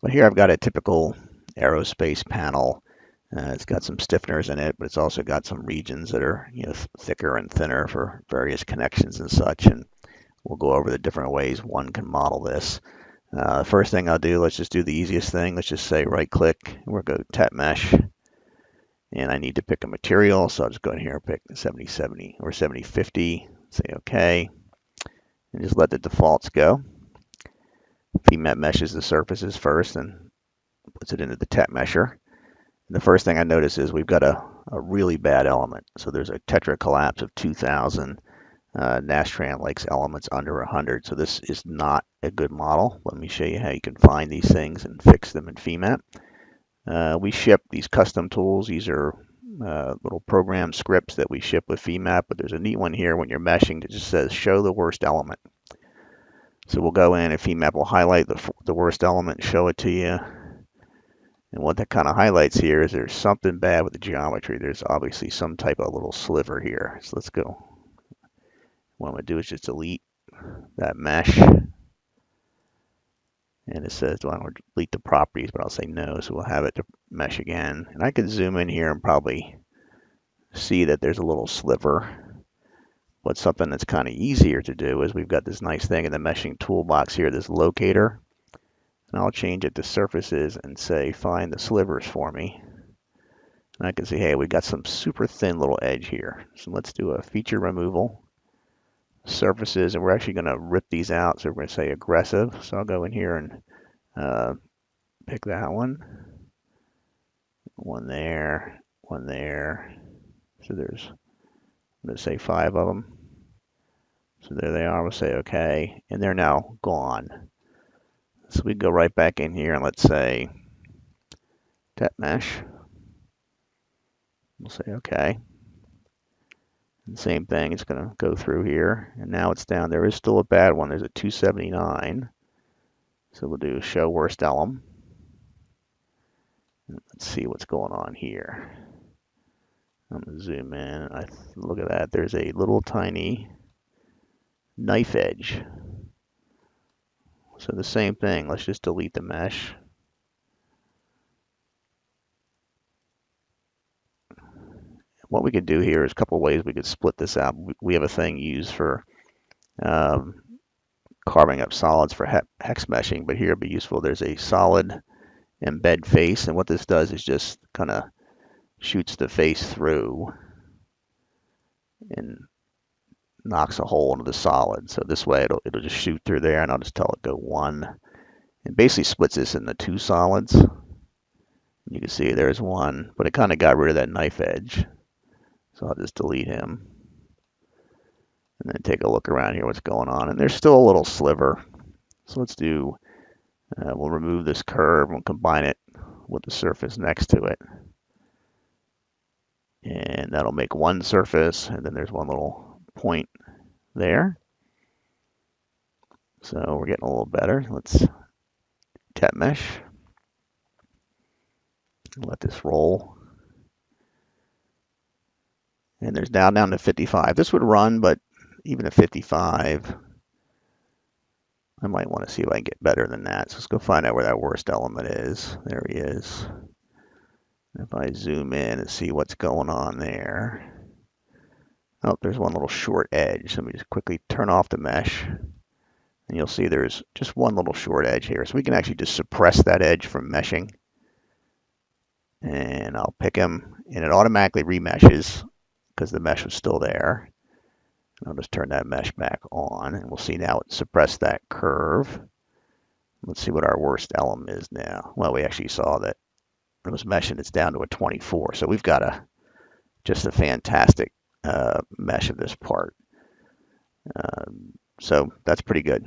But here I've got a typical aerospace panel. It's got some stiffeners in it, but it's also got some regions that are, thicker and thinner for various connections and such. And we'll go over the different ways one can model this. First thing I'll do, let's just do the easiest thing. Let's just say right click, we'll go tap mesh, and I need to pick a material. So I'll just go in here and pick 7070 or 7050, say OK, and just let the defaults go. FEMAP meshes the surfaces first and puts it into the tap mesher. And the first thing I notice is we've got a really bad element. So there's a tetra collapse of 2000. Nastran likes elements under 100, so this is not a good model. Let me show you how you can find these things and fix them in FEMAP. We ship these custom tools. These are little program scripts that we ship with FEMAP, but there's a neat one here when you're meshing that just says show the worst element. So we'll go in and FEMAP will highlight the worst element and show it to you. And what that kind of highlights here is there's something bad with the geometry. There's obviously some type of little sliver here. So let's go. What I'm going to do is just delete that mesh. And it says, do I want to delete the properties? But I'll say no, so we'll have it to mesh again. And I can zoom in here and probably see that there's a little sliver. But something that's kind of easier to do is we've got this nice thing in the meshing toolbox here, this locator. And I'll change it to surfaces and say, find the slivers for me. And I can see, hey, we got some super thin little edge here. So let's do a feature removal. Surfaces, and we're actually going to rip these out. So we're going to say aggressive. So I'll go in here and pick that one. One there, one there. So there's, I'm going to say 5 of them. So there they are. We'll say OK, and they're now gone. So we go right back in here and let's say tap mesh. We'll say OK. And same thing, it's going to go through here, and now it's down. There is still a bad one. There's a 279. So we'll do show worst element. Let's see what's going on here. I'm going to zoom in. Look at that. There's a little tiny knife edge. So the same thing. Let's just delete the mesh. What we could do here is a couple of ways we could split this out. We have a thing used for carving up solids for hex meshing, but here it'd be useful. There's a solid embed face, and what this does is just kind of shoots the face through and knocks a hole into the solid. So this way it'll just shoot through there, and I'll just tell it go 1. It basically splits this into 2 solids. You can see there's one, but it kind of got rid of that knife edge. So I'll just delete him. And then take a look around here what's going on. And there's still a little sliver. So let's do, we'll remove this curve and combine it with the surface next to it. And that'll make one surface, and then there's one little point there. So we're getting a little better. Let's tap mesh. Let this roll. And there's down to 55. This would run, but even at 55, I might want to see if I can get better than that. So let's go find out where that worst element is. There he is. If I zoom in and see what's going on there. Oh, there's one little short edge. Let me just quickly turn off the mesh. And you'll see there's just one little short edge here. So we can actually just suppress that edge from meshing. And I'll pick him, and it automatically remeshes because the mesh was still there. I'll just turn that mesh back on, and we'll see now it suppressed that curve. Let's see what our worst element is now. Well, we actually saw that it was meshing. It's down to a 24. So we've got just a fantastic mesh of this part. So that's pretty good.